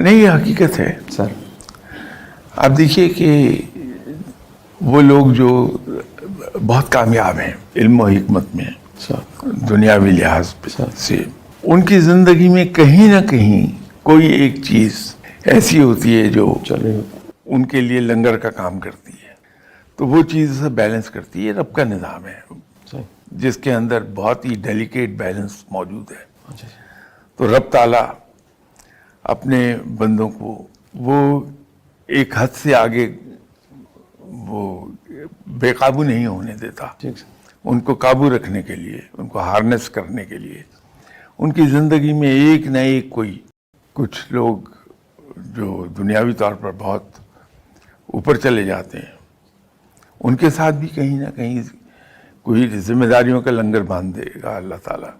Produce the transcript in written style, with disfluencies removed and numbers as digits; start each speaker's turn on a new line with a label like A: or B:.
A: नहीं, ये हकीकत है
B: सर।
A: आप देखिए कि वो लोग जो बहुत कामयाब हैं इल्म और हिकमत में
B: सर।
A: दुनियावी लिहाज
B: सर।
A: से, उनकी ज़िंदगी में कहीं ना कहीं कोई एक चीज़ ऐसी होती है जो उनके लिए लंगर का काम करती है। तो वो चीज़ बैलेंस करती है। रब का निज़ाम है
B: सर।
A: जिसके अंदर बहुत ही डेलिकेट बैलेंस मौजूद है।
B: अच्छा।
A: तो रब ताला अपने बंदों को वो एक हद से आगे वो बेकाबू नहीं होने देता।
B: ठीक सर।
A: उनको काबू रखने के लिए, उनको हार्नेस करने के लिए उनकी ज़िंदगी में एक न एक कोई कुछ लोग जो दुनियावी तौर पर बहुत ऊपर चले जाते हैं, उनके साथ भी कहीं ना कहीं कोई जिम्मेदारियों का लंगर बांध देगा अल्लाह ताला।